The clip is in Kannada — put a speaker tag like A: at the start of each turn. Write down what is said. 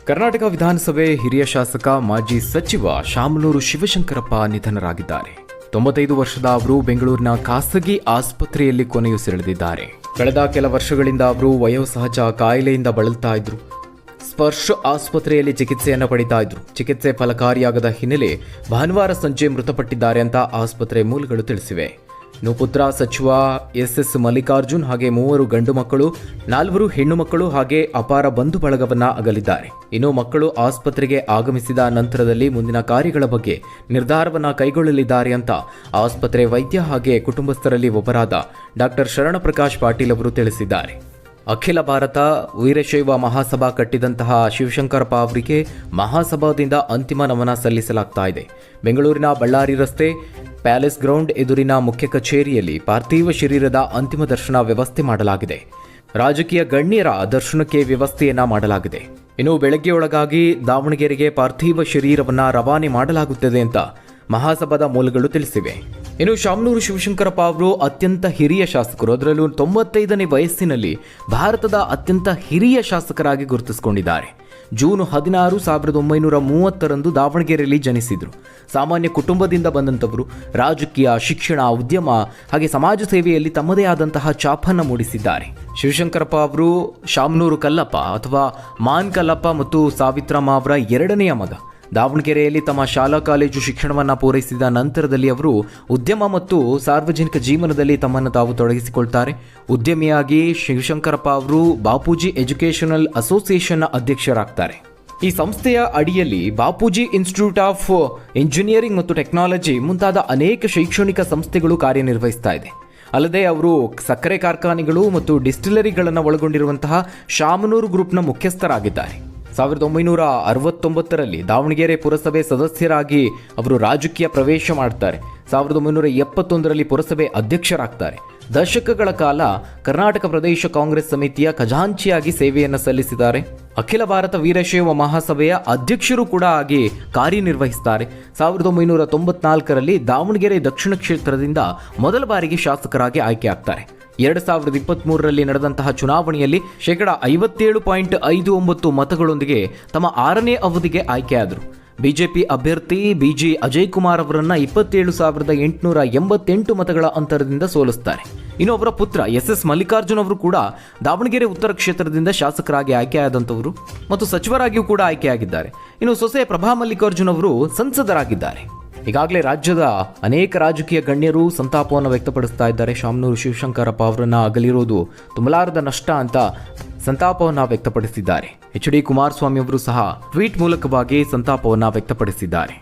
A: ಕರ್ನಾಟಕ ವಿಧಾನಸಭೆ ಹಿರಿಯ ಶಾಸಕ ಮಾಜಿ ಸಚಿವ ಶಾಮನೂರು ಶಿವಶಂಕರಪ್ಪ ನಿಧನರಾಗಿದ್ದಾರೆ. 95 ವರ್ಷದ ಅವರು ಬೆಂಗಳೂರಿನ ಖಾಸಗಿ ಆಸ್ಪತ್ರೆಯಲ್ಲಿ ಕೊನೆಯುಸಿರೆಳೆದಿದ್ದಾರೆ. ಕಳೆದ ಕೆಲ ವರ್ಷಗಳಿಂದ ಅವರು ವಯೋಸಹಜ ಕಾಯಿಲೆಯಿಂದ ಬಳಲ್ತಾ ಇದ್ರು. ಸ್ಪರ್ಶ ಆಸ್ಪತ್ರೆಯಲ್ಲಿ ಚಿಕಿತ್ಸೆಯನ್ನು ಪಡಿತಾ ಇದ್ರು. ಚಿಕಿತ್ಸೆ ಫಲಕಾರಿಯಾಗದ ಹಿನ್ನೆಲೆ ಭಾನುವಾರ ಸಂಜೆ ಮೃತಪಟ್ಟಿದ್ದಾರೆ ಅಂತ ಆಸ್ಪತ್ರೆ ಮೂಲಗಳು ತಿಳಿಸಿವೆ. ಇನ್ನು ಪುತ್ರ ಸಚಿವ ಎಸ್ ಮಲ್ಲಿಕಾರ್ಜುನ್ ಹಾಗೆ 3 ಗಂಡು ಮಕ್ಕಳು, 4 ಹೆಣ್ಣು ಮಕ್ಕಳು ಹಾಗೆ ಅಪಾರ ಬಂಧು ಬಳಗವನ್ನ ಅಗಲಿದ್ದಾರೆ. ಇನ್ನು ಮಕ್ಕಳು ಆಸ್ಪತ್ರೆಗೆ ಆಗಮಿಸಿದ ನಂತರದಲ್ಲಿ ಮುಂದಿನ ಕಾರ್ಯಗಳ ಬಗ್ಗೆ ನಿರ್ಧಾರವನ್ನ ಕೈಗೊಳ್ಳಲಿದ್ದಾರೆ ಅಂತ ಆಸ್ಪತ್ರೆ ವೈದ್ಯ ಹಾಗೆ ಕುಟುಂಬಸ್ಥರಲ್ಲಿ ಒಬ್ಬರಾದ ಡಾಕ್ಟರ್ ಶರಣಪ್ರಕಾಶ್ ಪಾಟೀಲ್ ಅವರು ತಿಳಿಸಿದ್ದಾರೆ. ಅಖಿಲ ಭಾರತ ವೀರಶೈವ ಮಹಾಸಭಾ ಕಟ್ಟಿದಂತಹ ಶಿವಶಂಕರಪ್ಪ ಅವರಿಗೆ ಮಹಾಸಭಾದಿಂದ ಅಂತಿಮ ನಮನ ಸಲ್ಲಿಸಲಾಗ್ತಾ ಇದೆ. ಬೆಂಗಳೂರಿನ ಬಳ್ಳಾರಿ ರಸ್ತೆ ಪ್ಯಾಲೇಸ್ ಗ್ರೌಂಡ್ ಎದುರಿನ ಮುಖ್ಯ ಕಚೇರಿಯಲ್ಲಿ ಪಾರ್ಥಿವ ಶರೀರದ ಅಂತಿಮ ದರ್ಶನ ವ್ಯವಸ್ಥೆ ಮಾಡಲಾಗಿದೆ. ರಾಜಕೀಯ ಗಣ್ಯರ ದರ್ಶನಕ್ಕೆ ವ್ಯವಸ್ಥೆಯನ್ನ ಮಾಡಲಾಗಿದೆ. ಇನ್ನು ಬೆಳಗ್ಗೆಯೊಳಗಾಗಿ ದಾವಣಗೆರೆಗೆ ಪಾರ್ಥಿವ ಶರೀರವನ್ನ ರವಾನೆ ಮಾಡಲಾಗುತ್ತದೆ ಅಂತ ಮಹಾಸಭಾದ ಮೂಲಗಳು ತಿಳಿಸಿವೆ. ಇನ್ನು ಶಾಮನೂರು ಶಿವಶಂಕರಪ್ಪ ಅವರು ಅತ್ಯಂತ ಹಿರಿಯ ಶಾಸಕರು, ಅದರಲ್ಲೂ 95ನೇ ವಯಸ್ಸಿನಲ್ಲಿ ಭಾರತದ ಅತ್ಯಂತ ಹಿರಿಯ ಶಾಸಕರಾಗಿ ಗುರುತಿಸಿಕೊಂಡಿದ್ದಾರೆ. ಜೂನ್ 16, 1930ರಂದು ದಾವಣಗೆರೆಯಲ್ಲಿ ಜನಿಸಿದ್ರು. ಸಾಮಾನ್ಯ ಕುಟುಂಬದಿಂದ ಬಂದಂಥವರು ರಾಜಕೀಯ, ಶಿಕ್ಷಣ, ಉದ್ಯಮ ಹಾಗೆ ಸಮಾಜ ಸೇವೆಯಲ್ಲಿ ತಮ್ಮದೇ ಆದಂತಹ ಛಾಪನ್ನು ಮೂಡಿಸಿದ್ದಾರೆ. ಶಿವಶಂಕರಪ್ಪ ಅವರು ಶಾಮನೂರು ಕಲ್ಲಪ್ಪ ಅಥವಾ ಮಾನ್ ಕಲ್ಲಪ್ಪ ಮತ್ತು ಸಾವಿತ್ರಮ್ಮ ಅವರ 2ನೆಯ ಮಗ. ದಾವಣಗೆರೆಯಲ್ಲಿ ತಮ್ಮ ಶಾಲಾ ಕಾಲೇಜು ಶಿಕ್ಷಣವನ್ನು ಪೂರೈಸಿದ ನಂತರದಲ್ಲಿ ಅವರು ಉದ್ಯಮ ಮತ್ತು ಸಾರ್ವಜನಿಕ ಜೀವನದಲ್ಲಿ ತಮ್ಮನ್ನು ತಾವು ತೊಡಗಿಸಿಕೊಳ್ತಾರೆ. ಉದ್ಯಮಿಯಾಗಿ ಶಿವಶಂಕರಪ್ಪ ಅವರು ಬಾಪೂಜಿ ಎಜುಕೇಷನಲ್ ಅಸೋಸಿಯೇಷನ್ನ ಅಧ್ಯಕ್ಷರಾಗ್ತಾರೆ. ಈ ಸಂಸ್ಥೆಯ ಅಡಿಯಲ್ಲಿ ಬಾಪೂಜಿ ಇನ್ಸ್ಟಿಟ್ಯೂಟ್ ಆಫ್ ಇಂಜಿನಿಯರಿಂಗ್ ಮತ್ತು ಟೆಕ್ನಾಲಜಿ ಮುಂತಾದ ಅನೇಕ ಶೈಕ್ಷಣಿಕ ಸಂಸ್ಥೆಗಳು ಕಾರ್ಯನಿರ್ವಹಿಸ್ತಾ ಇದೆ. ಅಲ್ಲದೆ ಅವರು ಸಕ್ಕರೆ ಕಾರ್ಖಾನೆಗಳು ಮತ್ತು ಡಿಸ್ಟಿಲರಿಗಳನ್ನು ಒಳಗೊಂಡಿರುವಂತಹ ಶಾಮನೂರು ಗ್ರೂಪ್ನ ಮುಖ್ಯಸ್ಥರಾಗಿದ್ದಾರೆ. 1969ರಲ್ಲಿ ದಾವಣಗೆರೆ ಪುರಸಭೆ ಸದಸ್ಯರಾಗಿ ಅವರು ರಾಜಕೀಯ ಪ್ರವೇಶ ಮಾಡ್ತಾರೆ. 1971ರಲ್ಲಿ ಪುರಸಭೆ ಅಧ್ಯಕ್ಷರಾಗ್ತಾರೆ. ದಶಕಗಳ ಕಾಲ ಕರ್ನಾಟಕ ಪ್ರದೇಶ ಕಾಂಗ್ರೆಸ್ ಸಮಿತಿಯ ಖಜಾಂಚಿಯಾಗಿ ಸೇವೆಯನ್ನು ಸಲ್ಲಿಸಿದ್ದಾರೆ. ಅಖಿಲ ಭಾರತ ವೀರಶೈವ ಮಹಾಸಭೆಯ ಅಧ್ಯಕ್ಷರು ಕೂಡ ಆಗಿ ಕಾರ್ಯನಿರ್ವಹಿಸುತ್ತಾರೆ. 1994ರಲ್ಲಿ ದಾವಣಗೆರೆ ದಕ್ಷಿಣ ಕ್ಷೇತ್ರದಿಂದ ಮೊದಲ ಬಾರಿಗೆ ಶಾಸಕರಾಗಿ ಆಯ್ಕೆಯಾಗ್ತಾರೆ. 2023ರಲ್ಲಿ ನಡೆದಂತಹ ಚುನಾವಣೆಯಲ್ಲಿ 57.59% ಮತಗಳೊಂದಿಗೆ ತಮ್ಮ 6ನೇ ಅವಧಿಗೆ ಆಯ್ಕೆಯಾದರು. ಬಿಜೆಪಿ ಅಭ್ಯರ್ಥಿ ಬಿಜಿ ಅಜಯ್ ಕುಮಾರ್ ಅವರನ್ನ 27,888 ಮತಗಳ ಅಂತರದಿಂದ ಸೋಲಿಸುತ್ತಾರೆ. ಇನ್ನು ಅವರ ಪುತ್ರ ಎಸ್ ಮಲ್ಲಿಕಾರ್ಜುನ್ ಅವರು ಕೂಡ ದಾವಣಗೆರೆ ಉತ್ತರ ಕ್ಷೇತ್ರದಿಂದ ಶಾಸಕರಾಗಿ ಆಯ್ಕೆಯಾದಂಥವರು ಮತ್ತು ಸಚಿವರಾಗಿಯೂ ಕೂಡ ಆಯ್ಕೆಯಾಗಿದ್ದಾರೆ. ಇನ್ನು ಸೊಸೆ ಪ್ರಭಾ ಮಲ್ಲಿಕಾರ್ಜುನ್ ಅವರು ಸಂಸದರಾಗಿದ್ದಾರೆ. ಈಗಾಗಲೇ ರಾಜ್ಯದ ಅನೇಕ ರಾಜಕೀಯ ಗಣ್ಯರು ಸಂತಾಪವನ್ನು ವ್ಯಕ್ತಪಡಿಸ್ತಾ ಇದ್ದಾರೆ. ಶಾಮನೂರು ಶಿವಶಂಕರಪ್ಪ ಅವರನ್ನ ಅಗಲಿರೋದು ತುಂಬಲಾರದ ನಷ್ಟ ಅಂತ ಸಂತಾಪವನ್ನು ವ್ಯಕ್ತಪಡಿಸಿದ್ದಾರೆ. ಎಚ್ ಡಿ ಕುಮಾರಸ್ವಾಮಿ ಅವರು ಸಹ ಟ್ವೀಟ್ ಮೂಲಕವಾಗಿ ಸಂತಾಪವನ್ನು ವ್ಯಕ್ತಪಡಿಸಿದ್ದಾರೆ.